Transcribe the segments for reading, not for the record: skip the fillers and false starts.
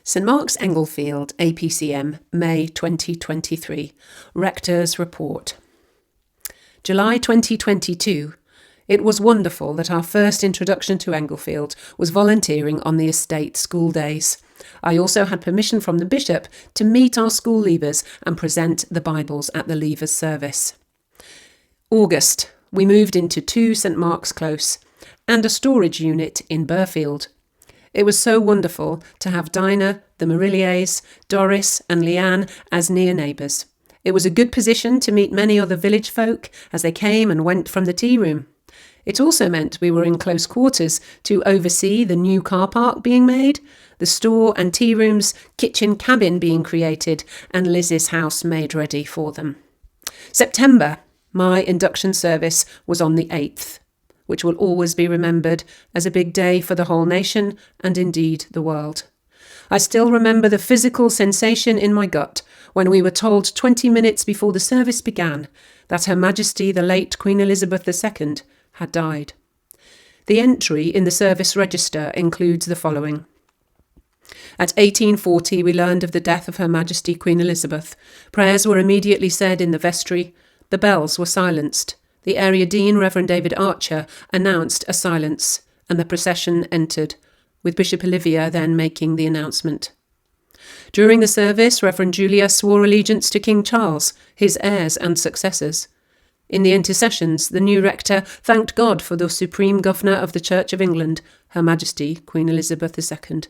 St Mark's, Englefield, APCM, May 2023. Rector's Report. July 2022. It was wonderful that our first introduction to Englefield was volunteering on the estate school days. I also had permission from the bishop to meet our school leavers and present the Bibles at the leavers service. August. We moved into 2 St Mark's Close and a storage unit in Burfield. It was so wonderful to have Dinah, the Marilliers, Doris and Leanne as near neighbours. It was a good position to meet many other village folk as they came and went from the tea room. It also meant we were in close quarters to oversee the new car park being made, the store and tea rooms, kitchen cabin being created, and Liz's house made ready for them. September, my induction service was on the 8th. Which will always be remembered as a big day for the whole nation and indeed the world. I still remember the physical sensation in my gut when we were told 20 minutes before the service began that Her Majesty the late Queen Elizabeth II had died. The entry in the service register includes the following. At 1840 we learned of the death of Her Majesty Queen Elizabeth. Prayers were immediately said in the vestry. The bells were silenced. The area dean, Reverend David Archer, announced a silence, and the procession entered, with Bishop Olivia then making the announcement. During the service, Reverend Julia swore allegiance to King Charles, his heirs and successors. In the intercessions, the new rector thanked God for the Supreme Governor of the Church of England, Her Majesty Queen Elizabeth II,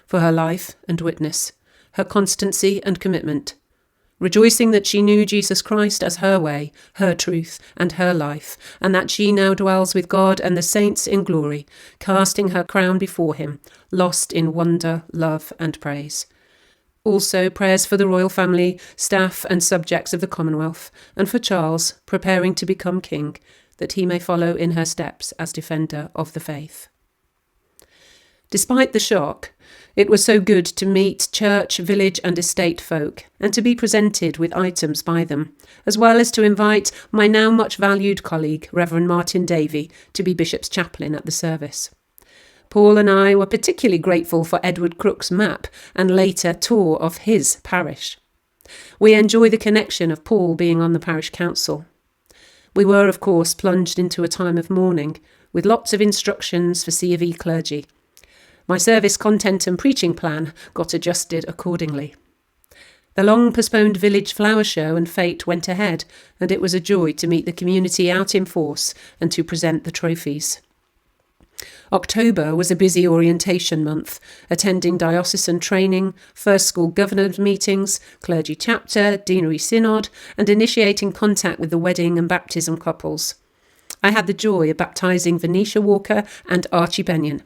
for her life and witness, her constancy and commitment, rejoicing that she knew Jesus Christ as her way, her truth, and her life, and that she now dwells with God and the saints in glory, casting her crown before him, lost in wonder, love, and praise. Also prayers for the royal family, staff, and subjects of the Commonwealth, and for Charles, preparing to become king, that he may follow in her steps as defender of the faith. Despite the shock, it was so good to meet church, village and estate folk and to be presented with items by them, as well as to invite my now much valued colleague, Reverend Martin Davey, to be Bishop's chaplain at the service. Paul and I were particularly grateful for Edward Crook's map and later tour of his parish. We enjoy the connection of Paul being on the parish council. We were, of course, plunged into a time of mourning, with lots of instructions for C of E clergy. My service content and preaching plan got adjusted accordingly. The long-postponed village flower show and fete went ahead, and it was a joy to meet the community out in force and to present the trophies. October was a busy orientation month, attending diocesan training, first school governors meetings, clergy chapter, deanery synod, and initiating contact with the wedding and baptism couples. I had the joy of baptising Venetia Walker and Archie Benyon.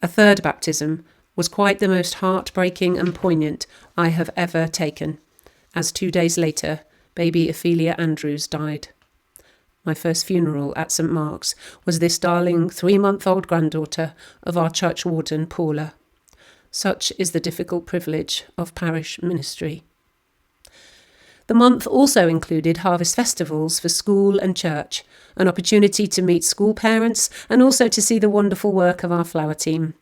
A third baptism was quite the most heartbreaking and poignant I have ever taken, as 2 days later, baby Ophelia Andrews died. My first funeral at St Mark's was this darling 3-month-old granddaughter of our church warden, Paula. Such is the difficult privilege of parish ministry. The month also included harvest festivals for school and church, an opportunity to meet school parents and also to see the wonderful work of our flower team.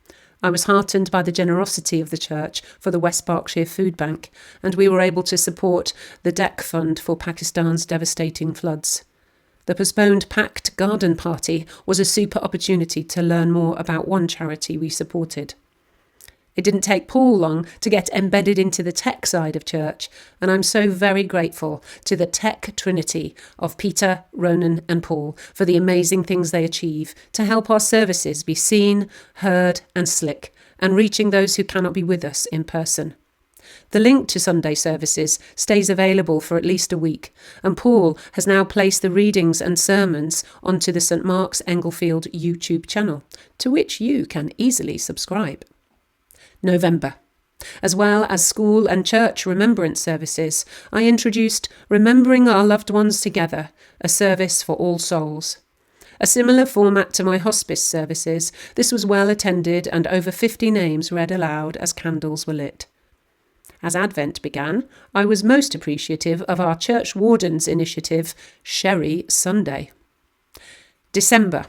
I was heartened by the generosity of the church for the West Berkshire Food Bank, and we were able to support the DEC Fund for Pakistan's devastating floods. The postponed packed garden party was a super opportunity to learn more about one charity we supported. It didn't take Paul long to get embedded into the tech side of church, and I'm so very grateful to the tech trinity of Peter, Ronan and Paul for the amazing things they achieve to help our services be seen, heard and slick, and reaching those who cannot be with us in person. The link to Sunday services stays available for at least a week, and Paul has now placed the readings and sermons onto the St Mark's Englefield YouTube channel, to which you can easily subscribe. November. As well as school and church remembrance services, I introduced Remembering Our Loved Ones Together, a service for all souls. A similar format to my hospice services, this was well attended and over 50 names read aloud as candles were lit. As Advent began, I was most appreciative of our church warden's initiative, Sherry Sunday. December.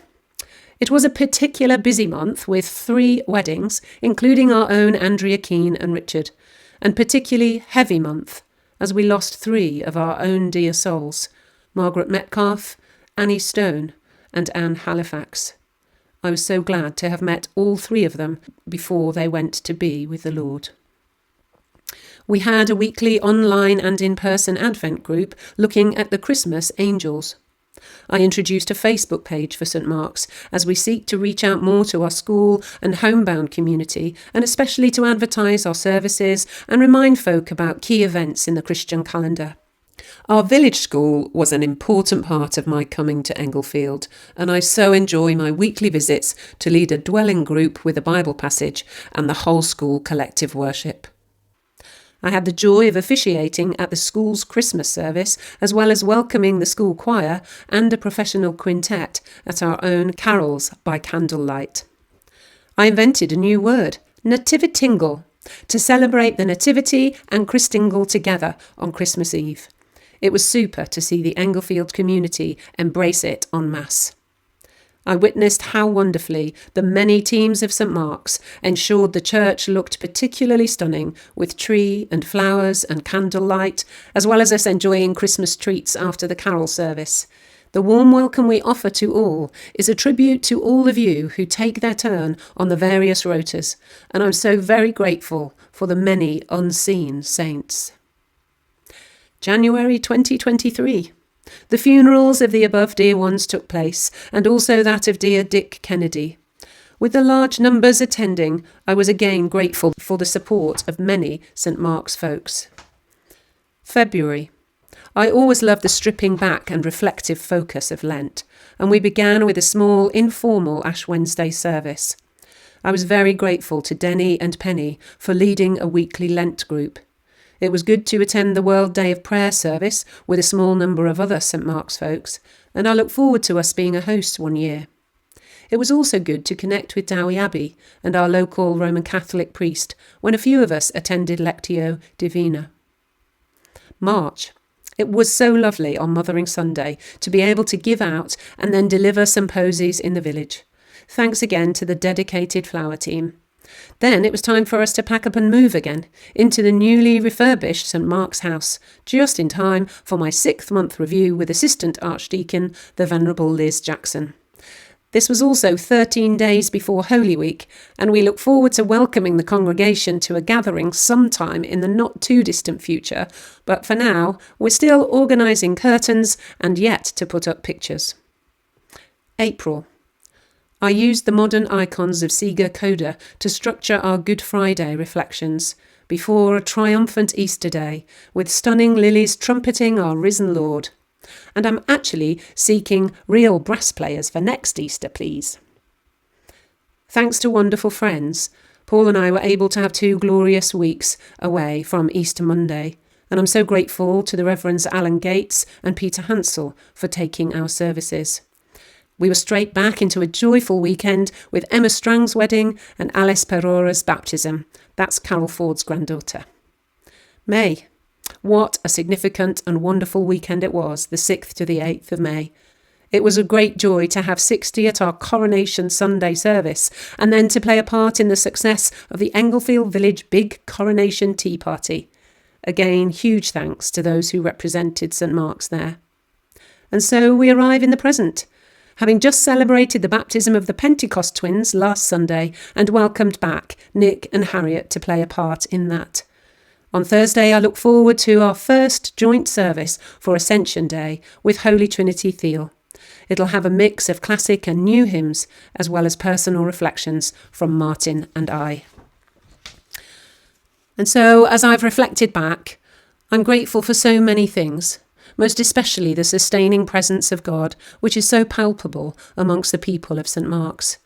It was a particular busy month with 3 weddings, including our own Andrea Keane and Richard, and particularly heavy month, as we lost 3 of our own dear souls, Margaret Metcalfe, Annie Stone and Anne Halifax. I was so glad to have met all 3 of them before they went to be with the Lord. We had a weekly online and in-person Advent group looking at the Christmas angels. I introduced a Facebook page for St Mark's as we seek to reach out more to our school and homebound community, and especially to advertise our services and remind folk about key events in the Christian calendar. Our village school was an important part of my coming to Englefield, and I so enjoy my weekly visits to lead a dwelling group with a Bible passage and the whole school collective worship. I had the joy of officiating at the school's Christmas service, as well as welcoming the school choir and a professional quintet at our own carols by candlelight. I invented a new word, nativitingle, to celebrate the Nativity and Christingle together on Christmas Eve. It was super to see the Englefield community embrace it en masse. I witnessed how wonderfully the many teams of St Mark's ensured the church looked particularly stunning with tree and flowers and candlelight, as well as us enjoying Christmas treats after the carol service. The warm welcome we offer to all is a tribute to all of you who take their turn on the various rotas, and I'm so very grateful for the many unseen saints. January 2023. The funerals of the above dear ones took place, and also that of dear Dick Kennedy. With the large numbers attending, I was again grateful for the support of many St Mark's folks. February. I always loved the stripping back and reflective focus of Lent, and we began with a small informal Ash Wednesday service. I was very grateful to Denny and Penny for leading a weekly Lent group. It was good to attend the World Day of Prayer service with a small number of other St Mark's folks, and I look forward to us being a host one year. It was also good to connect with Dowie Abbey and our local Roman Catholic priest when a few of us attended Lectio Divina. March. It was so lovely on Mothering Sunday to be able to give out and then deliver some posies in the village. Thanks again to the dedicated flower team. Then it was time for us to pack up and move again into the newly refurbished St Mark's house, just in time for my 6th month review with Assistant Archdeacon, the Venerable Liz Jackson. This was also 13 days before Holy Week, and we look forward to welcoming the congregation to a gathering sometime in the not too distant future, but for now, we're still organising curtains and yet to put up pictures. April. I used the modern icons of Sega Coda to structure our Good Friday reflections before a triumphant Easter day, with stunning lilies trumpeting our risen Lord. And I'm actually seeking real brass players for next Easter, please. Thanks to wonderful friends, Paul and I were able to have 2 glorious weeks away from Easter Monday, and I'm so grateful to the Reverends Alan Gates and Peter Hansel for taking our services. We were straight back into a joyful weekend with Emma Strang's wedding and Alice Perora's baptism. That's Carol Ford's granddaughter. May. What a significant and wonderful weekend it was, the 6th to the 8th of May. It was a great joy to have 60 at our Coronation Sunday service, and then to play a part in the success of the Englefield Village Big Coronation Tea Party. Again, huge thanks to those who represented St Mark's there. And so we arrive in the present, having just celebrated the baptism of the Pentecost twins last Sunday and welcomed back Nick and Harriet to play a part in that. On Thursday, I look forward to our first joint service for Ascension Day with Holy Trinity Theo. It'll have a mix of classic and new hymns, as well as personal reflections from Martin and I. And so, as I've reflected back, I'm grateful for so many things, most especially the sustaining presence of God, which is so palpable amongst the people of St Mark's.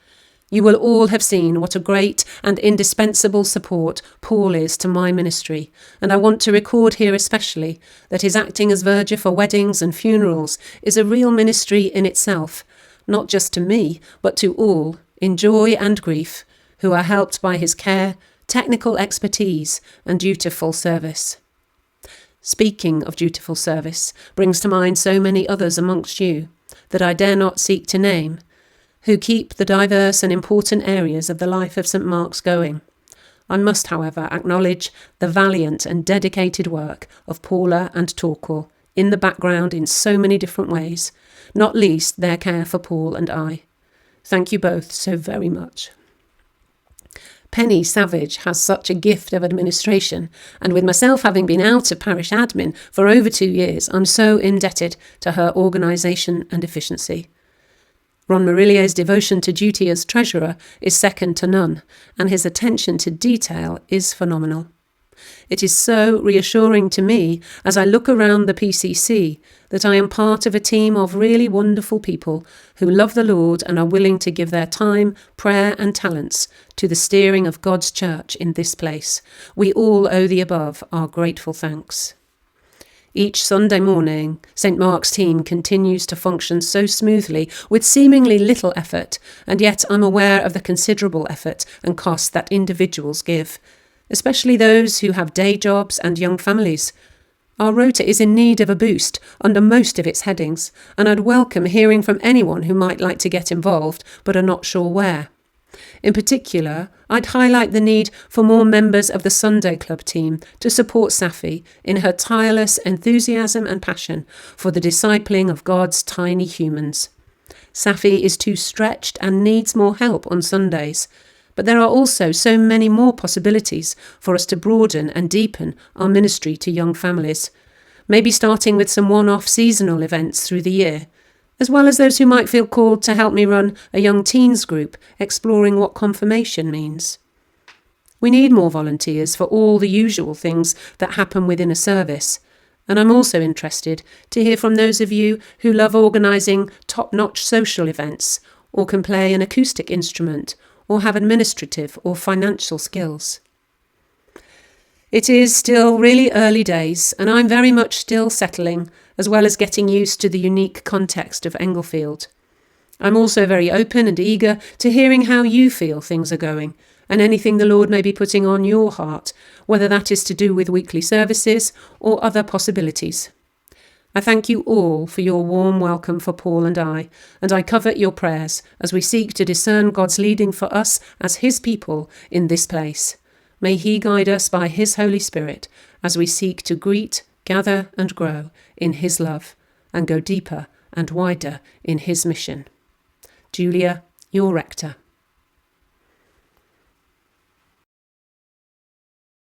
You will all have seen what a great and indispensable support Paul is to my ministry, and I want to record here especially that his acting as verger for weddings and funerals is a real ministry in itself, not just to me, but to all, in joy and grief, who are helped by his care, technical expertise, and dutiful service. Speaking of dutiful service brings to mind so many others amongst you that I dare not seek to name, who keep the diverse and important areas of the life of St Mark's going. I must, however, acknowledge the valiant and dedicated work of Paula and Torquil in the background in so many different ways, not least their care for Paul and I. Thank you both so very much. Penny Savage has such a gift of administration, and with myself having been out of parish admin for over 2 years, I'm so indebted to her organisation and efficiency. Ron Marillier's devotion to duty as treasurer is second to none, and his attention to detail is phenomenal. It is so reassuring to me as I look around the PCC that I am part of a team of really wonderful people who love the Lord and are willing to give their time, prayer and talents to the steering of God's church in this place. We all owe the above our grateful thanks. Each Sunday morning, St Mark's team continues to function so smoothly with seemingly little effort, and yet I'm aware of the considerable effort and cost that individuals give, especially those who have day jobs and young families. Our rota is in need of a boost under most of its headings, and I'd welcome hearing from anyone who might like to get involved but are not sure where. In particular, I'd highlight the need for more members of the Sunday Club team to support Safi in her tireless enthusiasm and passion for the discipling of God's tiny humans. Safi is too stretched and needs more help on Sundays, but there are also so many more possibilities for us to broaden and deepen our ministry to young families, maybe starting with some one-off seasonal events through the year, as well as those who might feel called to help me run a young teens group exploring what confirmation means. We need more volunteers for all the usual things that happen within a service, and I'm also interested to hear from those of you who love organising top-notch social events, or can play an acoustic instrument, or have administrative or financial skills. It is still really early days, and I'm very much still settling, as well as getting used to the unique context of Englefield. I'm also very open and eager to hearing how you feel things are going, and anything the Lord may be putting on your heart, whether that is to do with weekly services or other possibilities. I thank you all for your warm welcome for Paul and I covet your prayers as we seek to discern God's leading for us as his people in this place. May he guide us by his Holy Spirit as we seek to greet, gather and grow in his love and go deeper and wider in his mission. Julia, your Rector.